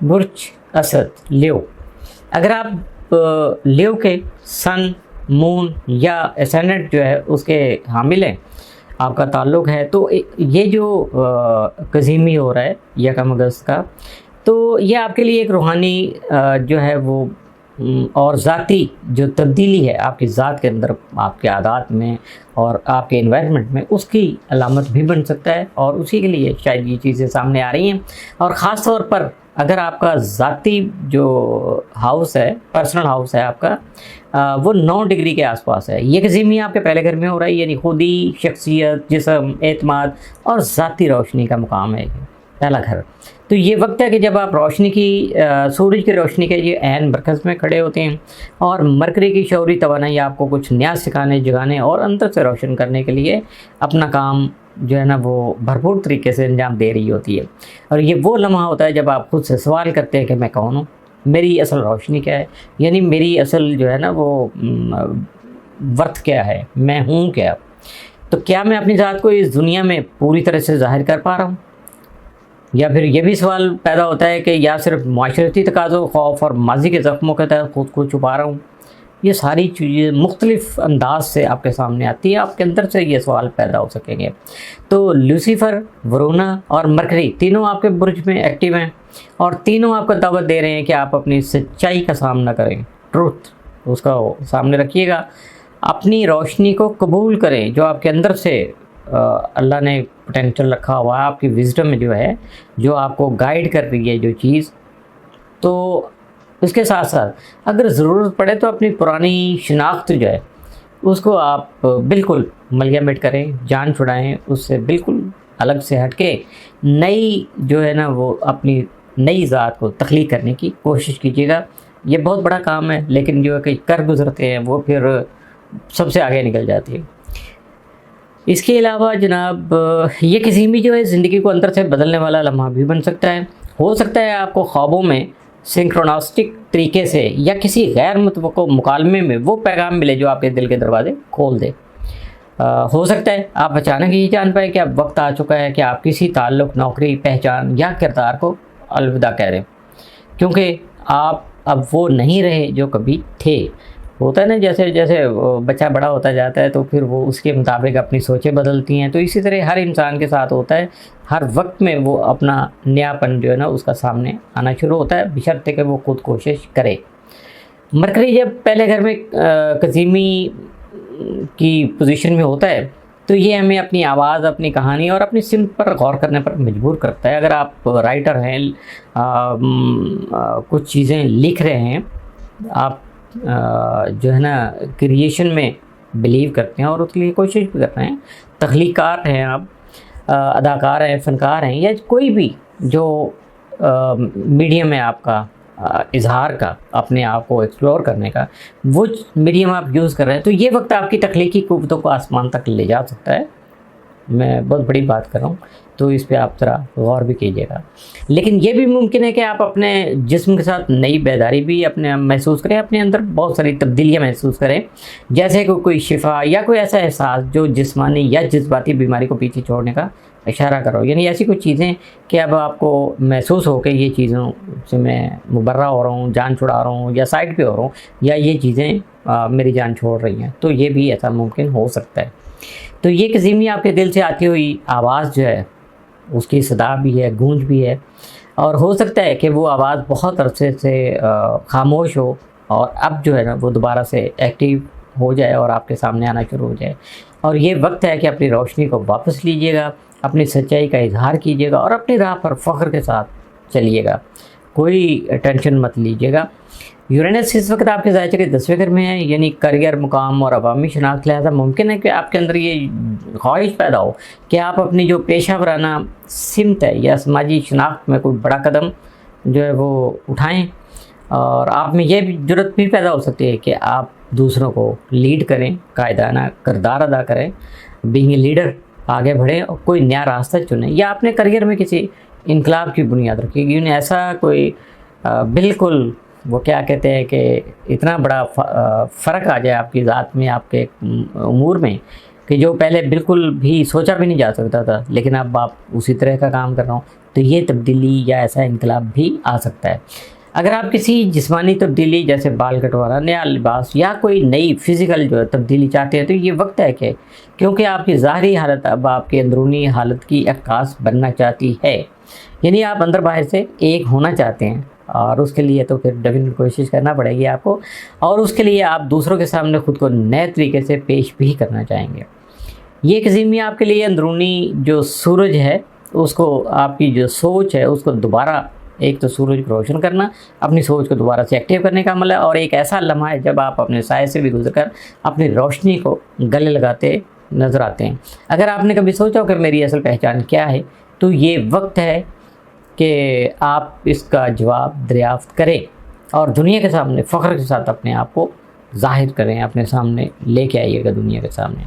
برج اسد لیو، اگر آپ لیو کے سن، مون یا اسینڈنٹ جو ہے اس کے حامل ہیں، آپ کا تعلق ہے، تو یہ جو قزیمی ہو رہا ہے یکم اگست کا، تو یہ آپ کے لیے ایک روحانی جو ہے وہ اور ذاتی جو تبدیلی ہے آپ کی ذات کے اندر، آپ کے عادات میں اور آپ کے انوائرمنٹ میں، اس کی علامت بھی بن سکتا ہے، اور اسی کے لیے شاید یہ چیزیں سامنے آ رہی ہیں۔ اور خاص طور پر اگر آپ کا ذاتی جو ہاؤس ہے، پرسنل ہاؤس ہے آپ کا، وہ 9 ڈگری کے آس پاس ہے، یہ قزیمی آپ کے پہلے گھر میں ہو رہا ہے، یعنی خودی، شخصیت، جسم، اعتماد اور ذاتی روشنی کا مقام ہے پہلا گھر۔ تو یہ وقت ہے کہ جب آپ روشنی کی، سورج کی روشنی کے یہ عین مرکز میں کھڑے ہوتے ہیں، اور مرکری کی شعوری توانائی آپ کو کچھ نیا سکھانے، جگانے اور اندر سے روشن کرنے کے لیے اپنا کام جو ہے نا وہ بھرپور طریقے سے انجام دے رہی ہوتی ہے۔ اور یہ وہ لمحہ ہوتا ہے جب آپ خود سے سوال کرتے ہیں کہ میں کون ہوں، میری اصل روشنی کیا ہے، یعنی میری اصل جو ہے نا وہ ورتھ کیا ہے، میں ہوں کیا، تو کیا میں اپنی ذات کو اس دنیا میں پوری طرح سے ظاہر کر پا رہا ہوں، یا پھر یہ بھی سوال پیدا ہوتا ہے کہ یا صرف معاشرتی تقاضوں، خوف اور ماضی کے زخموں کے تحت خود کو چھپا رہا ہوں۔ یہ ساری چیزیں مختلف انداز سے آپ کے سامنے آتی ہیں، آپ کے اندر سے یہ سوال پیدا ہو سکیں گے۔ تو لوسیفر، ورونا اور مرکری تینوں آپ کے برج میں ایکٹیو ہیں، اور تینوں آپ کو دعوت دے رہے ہیں کہ آپ اپنی سچائی کا سامنا کریں، ٹروتھ اس کا سامنے رکھیے گا، اپنی روشنی کو قبول کریں جو آپ کے اندر سے اللہ نے پوٹینشیل رکھا ہوا ہے، آپ کی وزڈم میں جو ہے، جو آپ کو گائیڈ کر رہی ہے جو چیز۔ تو اس کے ساتھ ساتھ اگر ضرورت پڑے تو اپنی پرانی شناخت جو ہے اس کو آپ بالکل ملیامٹ کریں، جان چھڑائیں، اس سے بالکل الگ سے ہٹ کے نئی جو ہے نا وہ اپنی نئی ذات کو تخلیق کرنے کی کوشش کیجیے گا۔ یہ بہت بڑا کام ہے، لیکن جو ہے کہ کر گزرتے ہیں وہ پھر سب سے آگے نکل جاتی ہے۔ اس کے علاوہ جناب یہ قزیمی جو ہے زندگی کو اندر سے بدلنے والا لمحہ بھی بن سکتا ہے۔ ہو سکتا ہے آپ کو خوابوں میں سنکروناسٹک طریقے سے یا کسی غیر متوقع مکالمے میں وہ پیغام ملے جو آپ کے دل کے دروازے کھول دے۔ ہو سکتا ہے آپ اچانک یہ جان پائیں کہ اب وقت آ چکا ہے کہ آپ کسی تعلق، نوکری، پہچان یا کردار کو الوداع کہہ دیں، کیونکہ آپ اب وہ نہیں رہے جو کبھی تھے۔ ہوتا ہے نا، جیسے جیسے بچہ بڑا ہوتا جاتا ہے تو پھر وہ اس کے مطابق اپنی سوچیں بدلتی ہیں، تو اسی طرح ہر انسان کے ساتھ ہوتا ہے، ہر وقت میں وہ اپنا نیاپن جو ہے نا اس کا سامنے آنا شروع ہوتا ہے، بشرطے کہ وہ خود کوشش کرے۔ مرکری جب پہلے گھر میں قزیمی کی پوزیشن میں ہوتا ہے تو یہ ہمیں اپنی آواز، اپنی کہانی اور اپنی سمت پر غور کرنے پر مجبور کرتا ہے۔ اگر آپ رائٹر ہیں، کچھ چیزیں لکھ رہے ہیں، آپ جو ہے نا کریشن میں بلیو کرتے ہیں اور اس کے لیے کوشش بھی کر رہے ہیں، تخلیق کار ہیں آپ، اداکار ہیں، فنکار ہیں، یا کوئی بھی جو میڈیم ہے آپ کا اظہار کا، اپنے آپ کو ایکسپلور کرنے کا، وہ میڈیم آپ یوز کر رہے ہیں، تو یہ وقت آپ کی تخلیقی قوتوں کو آسمان تک لے جا سکتا ہے۔ میں بہت بڑی بات کر رہا ہوں، تو اس پہ آپ ذرا غور بھی کیجیے گا۔ لیکن یہ بھی ممکن ہے کہ آپ اپنے جسم کے ساتھ نئی بیداری بھی اپنے محسوس کریں، اپنے اندر بہت ساری تبدیلیاں محسوس کریں، جیسے کہ کوئی شفا یا کوئی ایسا احساس جو جسمانی یا جذباتی بیماری کو پیچھے چھوڑنے کا اشارہ کرو، یعنی ایسی کچھ چیزیں کہ اب آپ کو محسوس ہو کہ یہ چیزوں سے میں مبرہ ہو رہا ہوں، جان چھڑا رہا ہوں، یا سائڈ پہ ہو رہا ہوں، یا یہ چیزیں میری جان چھوڑ رہی ہیں، تو یہ بھی ایسا ممکن ہو سکتا ہے۔ تو یہ قزیمی آپ کے دل سے آتی ہوئی آواز جو ہے اس کی صدا بھی ہے، گونج بھی ہے، اور ہو سکتا ہے کہ وہ آواز بہت عرصے سے خاموش ہو اور اب جو ہے نا وہ دوبارہ سے ایکٹیو ہو جائے اور آپ کے سامنے آنا شروع ہو جائے۔ اور یہ وقت ہے کہ اپنی روشنی کو واپس لیجیے گا، اپنی سچائی کا اظہار کیجیے گا اور اپنی راہ پر فخر کے ساتھ چلیے گا، کوئی ٹینشن مت لیجیے گا۔ یورینس اس وقت آپ کے ذائقے کے 10ویں گھر میں ہے، یعنی کریئر، مقام اور عوامی شناخت، لہٰذا ممکن ہے کہ آپ کے اندر یہ خواہش پیدا ہو کہ آپ اپنی جو پیشہ ورانہ سمت ہے یا سماجی شناخت میں کوئی بڑا قدم جو ہے وہ اٹھائیں، اور آپ میں یہ بھی جرات بھی پیدا ہو سکتی ہے کہ آپ دوسروں کو لیڈ کریں، قائدانہ کردار ادا کریں، بینگ اے لیڈر، آگے بڑھیں اور کوئی نیا راستہ چنیں، یا اپنے کریئر میں کسی انقلاب کی بنیاد رکھیں، یعنی ایسا کوئی بالکل وہ کیا کہتے ہیں کہ اتنا بڑا فرق آ جائے آپ کی ذات میں، آپ کے امور میں، کہ جو پہلے بالکل بھی سوچا بھی نہیں جا سکتا تھا، لیکن اب آپ اسی طرح کا کام کر رہا ہوں، تو یہ تبدیلی یا ایسا انقلاب بھی آ سکتا ہے۔ اگر آپ کسی جسمانی تبدیلی جیسے بال کٹوانا، نیا لباس یا کوئی نئی فزیکل جو تبدیلی چاہتے ہیں تو یہ وقت ہے کہ کیونکہ آپ کی ظاہری حالت اب آپ کے اندرونی حالت کی عکاس بننا چاہتی ہے، یعنی آپ اندر باہر سے ایک ہونا چاہتے ہیں، اور اس کے لیے تو پھر ڈیفینیٹ کوشش کرنا پڑے گی آپ کو، اور اس کے لیے آپ دوسروں کے سامنے خود کو نئے طریقے سے پیش بھی کرنا چاہیں گے۔ یہ ایک عظیمی آپ کے لیے اندرونی جو سورج ہے اس کو، آپ کی جو سوچ ہے اس کو دوبارہ، ایک تو سورج کو روشن کرنا، اپنی سوچ کو دوبارہ سے ایکٹیو کرنے کا عمل ہے، اور ایک ایسا لمحہ ہے جب آپ اپنے سائے سے بھی گزر کر اپنی روشنی کو گلے لگاتے نظر آتے ہیں۔ اگر آپ نے کبھی سوچا ہو کہ میری اصل پہچان کیا ہے، تو یہ وقت ہے کہ آپ اس کا جواب دریافت کریں اور دنیا کے سامنے فخر کے ساتھ اپنے آپ کو ظاہر کریں، اپنے سامنے لے کے آئیے گا دنیا کے سامنے۔